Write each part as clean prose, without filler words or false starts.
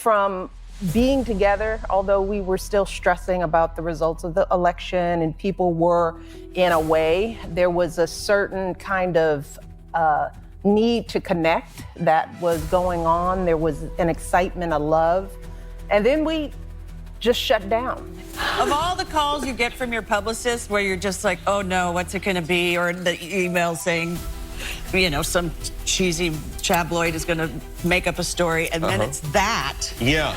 From being together, although we were still stressing about the results of the election and people were in a way, there was a certain kind of need to connect that was going on. There was an excitement, a love, and then we just shut down. Of all the calls you get from your publicist where you're just like, oh no, what's it gonna be? Or the email saying, you know, some cheesy tabloid is gonna make up a story, and then it's that. Yeah.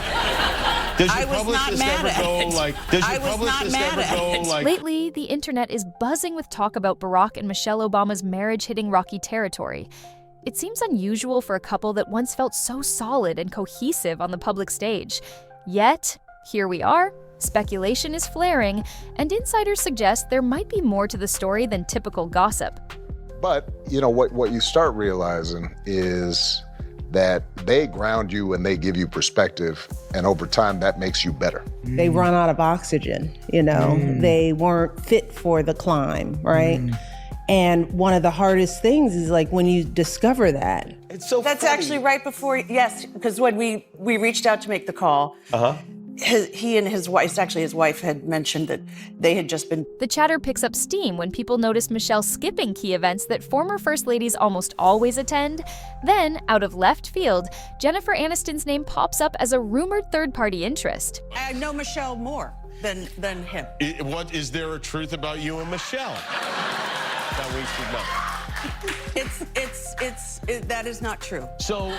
Does your I was not publicist mad ever at go it. like, does I your was not publicist mad ever at go it. like... Lately, the internet is buzzing with talk about Barack and Michelle Obama's marriage hitting rocky territory. It seems unusual for a couple that once felt so solid and cohesive on the public stage. Yet, here we are, speculation is flaring, and insiders suggest there might be more to the story than typical gossip. But, you know, what you start realizing is that they ground you and they give you perspective, and over time that makes you better. They run out of oxygen, you know, they weren't fit for the climb, right? And one of the hardest things is like when you discover that. It's so That's funny. actually right before, yes, because when we reached out to make the call, he and his wife, actually his wife had mentioned that they had just been... The chatter picks up steam when people notice Michelle skipping key events that former First Ladies almost always attend. Then, out of left field, Jennifer Aniston's name pops up as a rumored third-party interest. I know Michelle more than him. What, is there a truth about you and Michelle? That we should know. That is not true. So,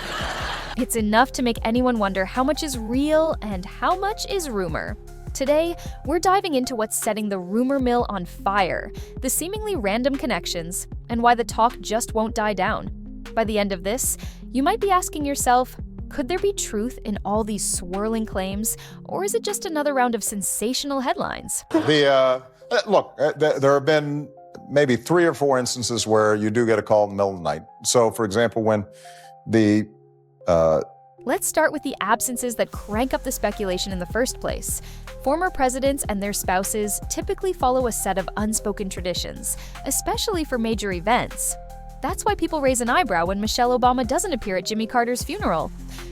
It's enough to make anyone wonder how much is real and how much is rumor. Today, we're diving into what's setting the rumor mill on fire, the seemingly random connections, and why the talk just won't die down. By the end of this, you might be asking yourself, could there be truth in all these swirling claims, or is it just another round of sensational headlines? Look, there have been maybe 3 or 4 instances where you do get a call in the middle of the night. So, for example, when the... Let's start with the absences that crank up the speculation in the first place. Former presidents and their spouses typically follow a set of unspoken traditions, especially for major events. That's why people raise an eyebrow when Michelle Obama doesn't appear at Jimmy Carter's funeral.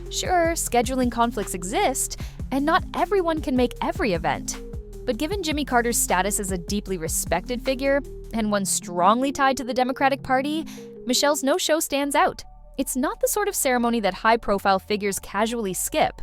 Sure, scheduling conflicts exist, and not everyone can make every event. But given Jimmy Carter's status as a deeply respected figure, and one strongly tied to the Democratic Party, Michelle's no-show stands out. It's not the sort of ceremony that high-profile figures casually skip.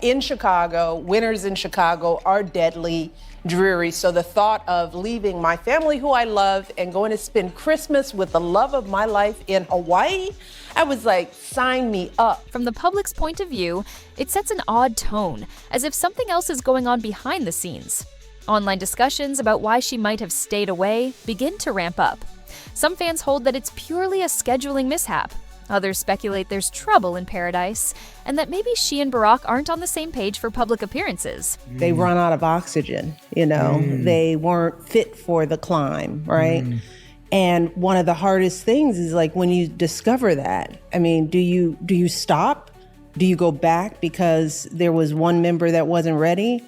In Chicago, winters in Chicago are deadly dreary. So the thought of leaving my family who I love and going to spend Christmas with the love of my life in Hawaii, I was like, sign me up. From the public's point of view, it sets an odd tone, as if something else is going on behind the scenes. Online discussions about why she might have stayed away begin to ramp up. Some fans hold that it's purely a scheduling mishap. Others speculate there's trouble in paradise, and that maybe she and Barack aren't on the same page for public appearances. They run out of oxygen, you know, they weren't fit for the climb, right? And one of the hardest things is like when you discover that, I mean, do you stop? Do you go back because there was one member that wasn't ready?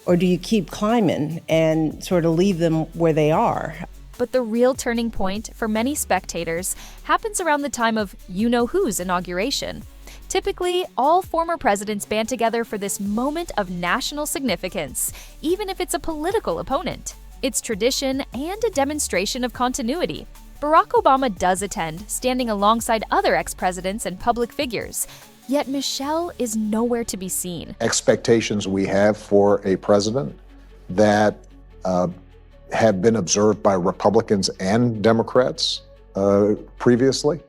Or do you keep climbing and sort of leave them where they are? But the real turning point for many spectators happens around the time of you-know-who's inauguration. Typically, all former presidents band together for this moment of national significance, even if it's a political opponent. It's tradition and a demonstration of continuity. Barack Obama does attend, standing alongside other ex-presidents and public figures. Yet Michelle is nowhere to be seen. expectations we have for a president that have been observed by Republicans and Democrats previously.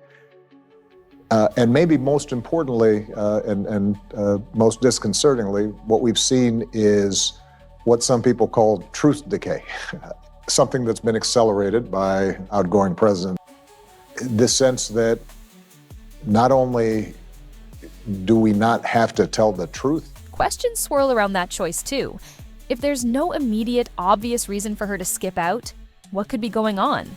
And maybe most importantly, and most disconcertingly, what we've seen is what some people call truth decay, something that's been accelerated by outgoing president. The sense that not only do we not have to tell the truth? Questions swirl around that choice too. If there's no immediate, obvious reason for her to skip out, what could be going on?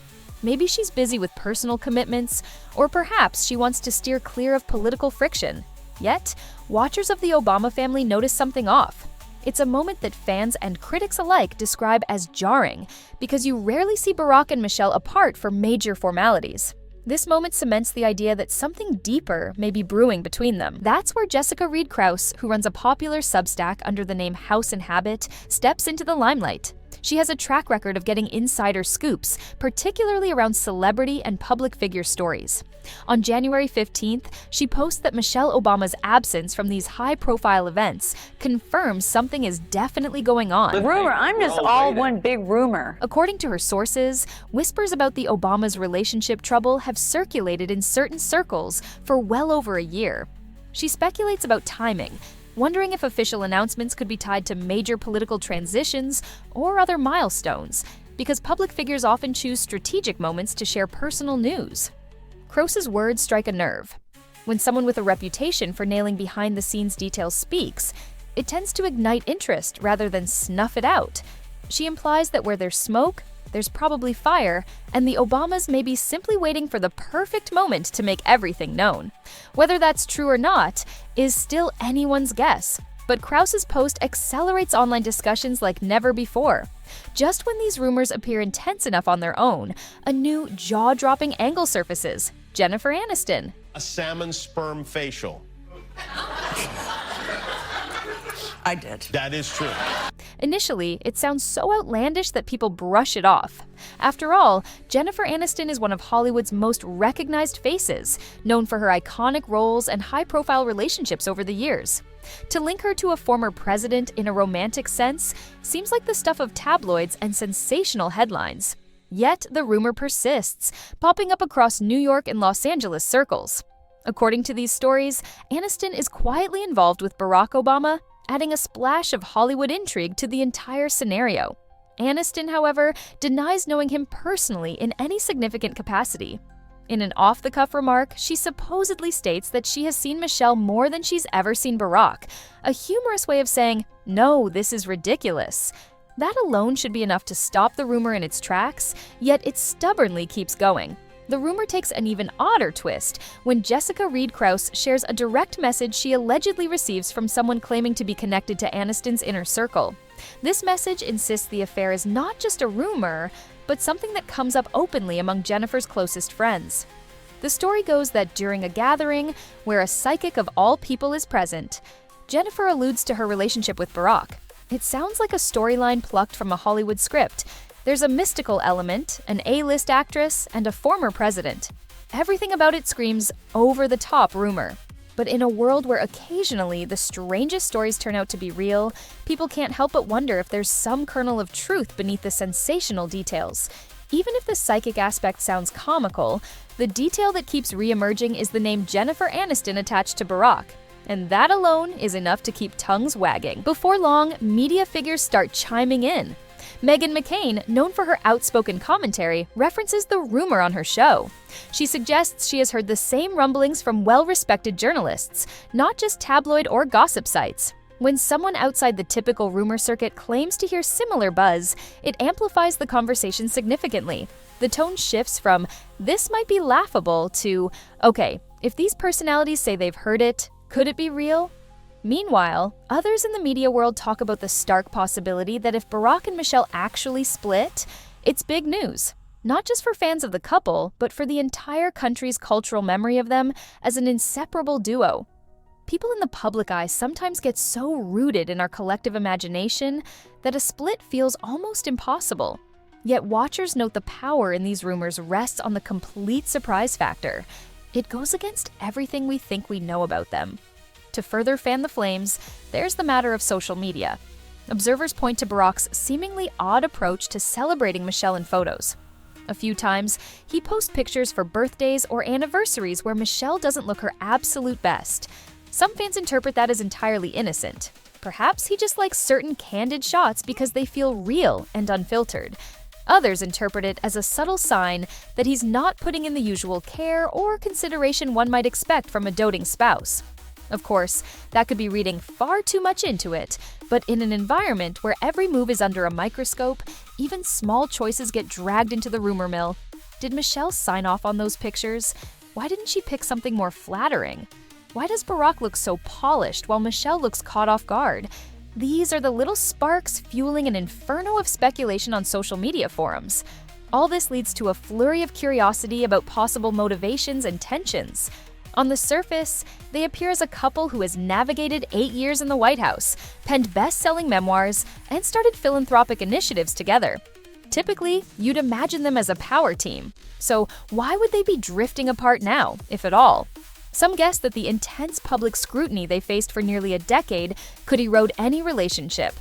Maybe she's busy with personal commitments, or perhaps she wants to steer clear of political friction. Yet, watchers of the Obama family notice something off. It's a moment that fans and critics alike describe as jarring, because you rarely see Barack and Michelle apart for major formalities. This moment cements the idea that something deeper may be brewing between them. That's where Jessica Reed Krause, who runs a popular Substack under the name House and Habit, steps into the limelight. She has a track record of getting insider scoops, particularly around celebrity and public figure stories. On January 15th, she posts that Michelle Obama's absence from these high-profile events confirms something is definitely going on. Rumor, I'm just all one big rumor. According to her sources, whispers about the Obamas' relationship trouble have circulated in certain circles for well over a year. She speculates about timing, wondering if official announcements could be tied to major political transitions or other milestones, because public figures often choose strategic moments to share personal news. Krause's words strike a nerve. When someone with a reputation for nailing behind-the-scenes details speaks, it tends to ignite interest rather than snuff it out. She implies that where there's smoke, there's probably fire, and the Obamas may be simply waiting for the perfect moment to make everything known. Whether that's true or not is still anyone's guess, but Krause's post accelerates online discussions like never before. Just when these rumors appear intense enough on their own, a new jaw-dropping angle surfaces: Jennifer Aniston. A salmon sperm facial. I did. That is true. Initially, it sounds so outlandish that people brush it off. After all, Jennifer Aniston is one of Hollywood's most recognized faces, known for her iconic roles and high-profile relationships over the years. To link her to a former president in a romantic sense seems like the stuff of tabloids and sensational headlines. Yet the rumor persists, popping up across New York and Los Angeles circles. According to these stories, Aniston is quietly involved with Barack Obama, adding a splash of Hollywood intrigue to the entire scenario. Aniston, however, denies knowing him personally in any significant capacity. In an off-the-cuff remark, she supposedly states that she has seen Michelle more than she's ever seen Barack, a humorous way of saying, "No, this is ridiculous." That alone should be enough to stop the rumor in its tracks, yet it stubbornly keeps going. The rumor takes an even odder twist when Jessica Reed Krause shares a direct message she allegedly receives from someone claiming to be connected to Aniston's inner circle. This message insists the affair is not just a rumor, but something that comes up openly among Jennifer's closest friends. The story goes that during a gathering where a psychic of all people is present, Jennifer alludes to her relationship with Barack. It sounds like a storyline plucked from a Hollywood script. There's a mystical element, an A-list actress, and a former president. Everything about it screams over-the-top rumor. But in a world where occasionally the strangest stories turn out to be real, people can't help but wonder if there's some kernel of truth beneath the sensational details. Even if the psychic aspect sounds comical, the detail that keeps re-emerging is the name Jennifer Aniston attached to Barack. And that alone is enough to keep tongues wagging. Before long, media figures start chiming in. Meghan McCain, known for her outspoken commentary, references the rumor on her show. She suggests she has heard the same rumblings from well-respected journalists, not just tabloid or gossip sites. When someone outside the typical rumor circuit claims to hear similar buzz, it amplifies the conversation significantly. The tone shifts from, "This might be laughable," to, "Okay, if these personalities say they've heard it, could it be real?" Meanwhile, others in the media world talk about the stark possibility that if Barack and Michelle actually split, it's big news. Not just for fans of the couple, but for the entire country's cultural memory of them as an inseparable duo. People in the public eye sometimes get so rooted in our collective imagination that a split feels almost impossible. Yet watchers note the power in these rumors rests on the complete surprise factor. It goes against everything we think we know about them. To further fan the flames, there's the matter of social media. Observers point to Barack's seemingly odd approach to celebrating Michelle in photos. A few times, he posts pictures for birthdays or anniversaries where Michelle doesn't look her absolute best. Some fans interpret that as entirely innocent. Perhaps he just likes certain candid shots because they feel real and unfiltered. Others interpret it as a subtle sign that he's not putting in the usual care or consideration one might expect from a doting spouse. Of course, that could be reading far too much into it, but in an environment where every move is under a microscope, even small choices get dragged into the rumor mill. Did Michelle sign off on those pictures? Why didn't she pick something more flattering? Why does Barack look so polished while Michelle looks caught off guard? These are the little sparks fueling an inferno of speculation on social media forums. All this leads to a flurry of curiosity about possible motivations and tensions. On the surface, they appear as a couple who has navigated 8 years in the White House, penned best-selling memoirs, and started philanthropic initiatives together. Typically, you'd imagine them as a power team. So why would they be drifting apart now, if at all? Some guess that the intense public scrutiny they faced for nearly a decade could erode any relationship.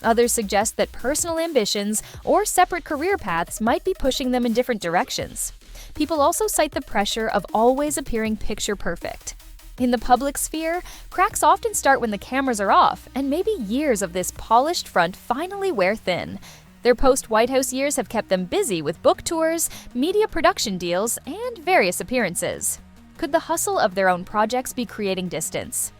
Others suggest that personal ambitions or separate career paths might be pushing them in different directions. People also cite the pressure of always appearing picture perfect. In the public sphere, cracks often start when the cameras are off, and maybe years of this polished front finally wear thin. Their post-White House years have kept them busy with book tours, media production deals, and various appearances. Could the hustle of their own projects be creating distance?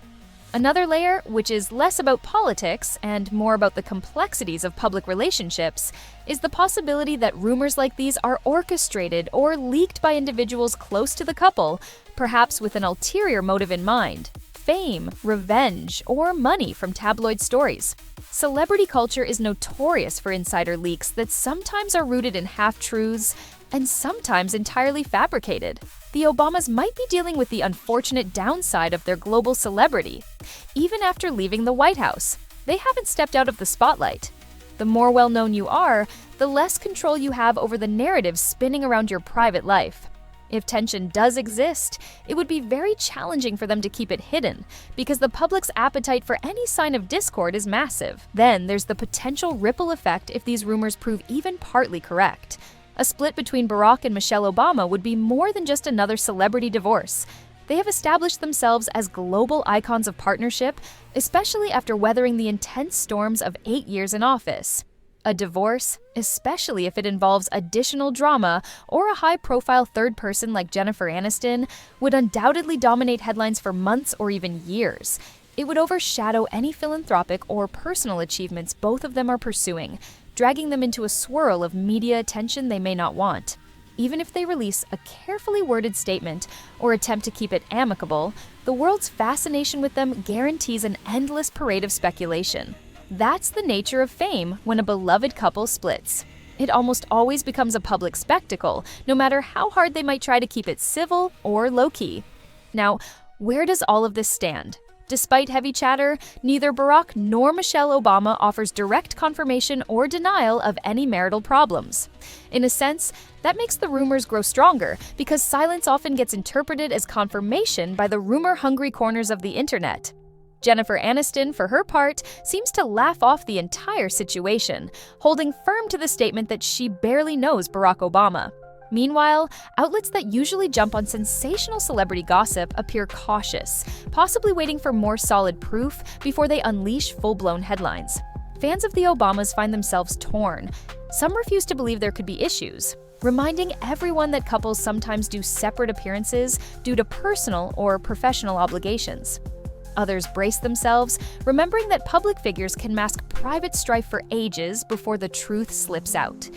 Another layer, which is less about politics and more about the complexities of public relationships, is the possibility that rumors like these are orchestrated or leaked by individuals close to the couple, perhaps with an ulterior motive in mind: fame, revenge, or money from tabloid stories. Celebrity culture is notorious for insider leaks that sometimes are rooted in half-truths and sometimes entirely fabricated. The Obamas might be dealing with the unfortunate downside of their global celebrity. Even after leaving the White House, they haven't stepped out of the spotlight. The more well-known you are, the less control you have over the narratives spinning around your private life. If tension does exist, it would be very challenging for them to keep it hidden, because the public's appetite for any sign of discord is massive. Then there's the potential ripple effect if these rumors prove even partly correct. A split between Barack and Michelle Obama would be more than just another celebrity divorce. They have established themselves as global icons of partnership, especially after weathering the intense storms of 8 years in office. A divorce, especially if it involves additional drama or a high-profile third person like Jennifer Aniston, would undoubtedly dominate headlines for months or even years. It would overshadow any philanthropic or personal achievements both of them are pursuing, dragging them into a swirl of media attention they may not want. Even if they release a carefully worded statement or attempt to keep it amicable, the world's fascination with them guarantees an endless parade of speculation. That's the nature of fame when a beloved couple splits. It almost always becomes a public spectacle, no matter how hard they might try to keep it civil or low-key. Now, where does all of this stand? Despite heavy chatter, neither Barack nor Michelle Obama offers direct confirmation or denial of any marital problems. In a sense, that makes the rumors grow stronger, because silence often gets interpreted as confirmation by the rumor-hungry corners of the internet. Jennifer Aniston, for her part, seems to laugh off the entire situation, holding firm to the statement that she barely knows Barack Obama. Meanwhile, outlets that usually jump on sensational celebrity gossip appear cautious, possibly waiting for more solid proof before they unleash full-blown headlines. Fans of the Obamas find themselves torn. Some refuse to believe there could be issues, reminding everyone that couples sometimes do separate appearances due to personal or professional obligations. Others brace themselves, remembering that public figures can mask private strife for ages before the truth slips out.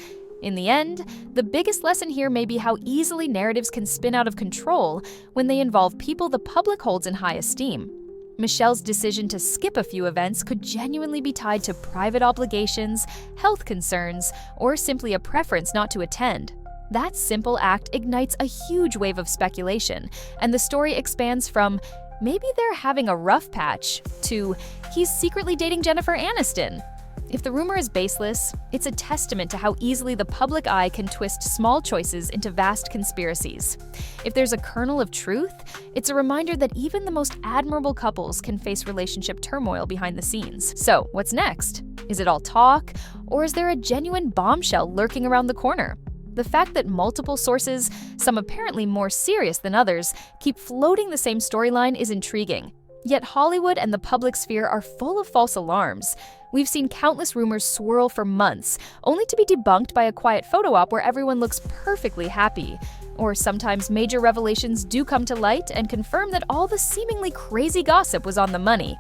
In the end, the biggest lesson here may be how easily narratives can spin out of control when they involve people the public holds in high esteem. Michelle's decision to skip a few events could genuinely be tied to private obligations, health concerns, or simply a preference not to attend. That simple act ignites a huge wave of speculation, and the story expands from maybe they're having a rough patch to he's secretly dating Jennifer Aniston. If the rumor is baseless, it's a testament to how easily the public eye can twist small choices into vast conspiracies. If there's a kernel of truth, it's a reminder that even the most admirable couples can face relationship turmoil behind the scenes. So, what's next? Is it all talk, or is there a genuine bombshell lurking around the corner? The fact that multiple sources, some apparently more serious than others, keep floating the same storyline is intriguing. Yet Hollywood and the public sphere are full of false alarms. We've seen countless rumors swirl for months, only to be debunked by a quiet photo op where everyone looks perfectly happy. Or sometimes major revelations do come to light and confirm that all the seemingly crazy gossip was on the money.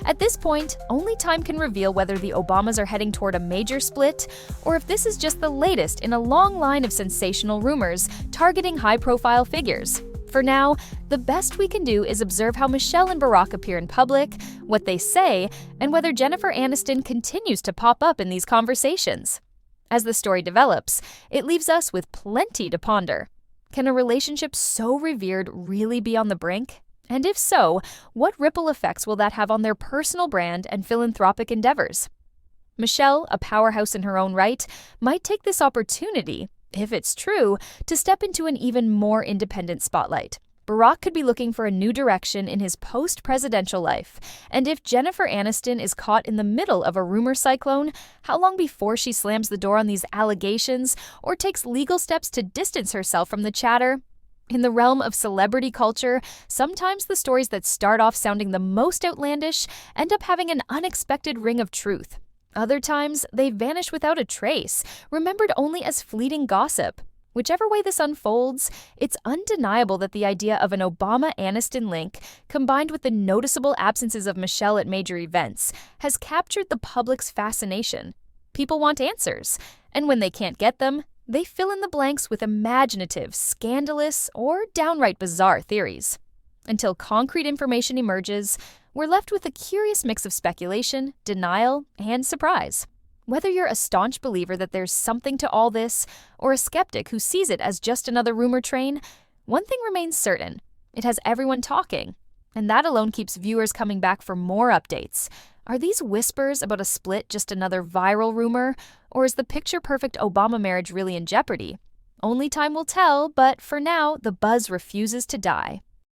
At this point, only time can reveal whether the Obamas are heading toward a major split, or if this is just the latest in a long line of sensational rumors targeting high-profile figures. For now, the best we can do is observe how Michelle and Barack appear in public, what they say, and whether Jennifer Aniston continues to pop up in these conversations. As the story develops, it leaves us with plenty to ponder. Can a relationship so revered really be on the brink? And if so, what ripple effects will that have on their personal brand and philanthropic endeavors? Michelle, a powerhouse in her own right, might take this opportunity, if it's true, to step into an even more independent spotlight. Barack could be looking for a new direction in his post-presidential life, and if Jennifer Aniston is caught in the middle of a rumor cyclone, how long before she slams the door on these allegations or takes legal steps to distance herself from the chatter? In the realm of celebrity culture, sometimes the stories that start off sounding the most outlandish end up having an unexpected ring of truth. Other times, they vanish without a trace, remembered only as fleeting gossip. Whichever way this unfolds, it's undeniable that the idea of an Obama-Aniston link, combined with the noticeable absences of Michelle at major events, has captured the public's fascination. People want answers, and when they can't get them, they fill in the blanks with imaginative, scandalous, or downright bizarre theories. Until concrete information emerges, we're left with a curious mix of speculation, denial, and surprise. Whether you're a staunch believer that there's something to all this, or a skeptic who sees it as just another rumor train, one thing remains certain: it has everyone talking. And that alone keeps viewers coming back for more updates. Are these whispers about a split just another viral rumor, or is the picture-perfect Obama marriage really in jeopardy? Only time will tell, but for now, the buzz refuses to die.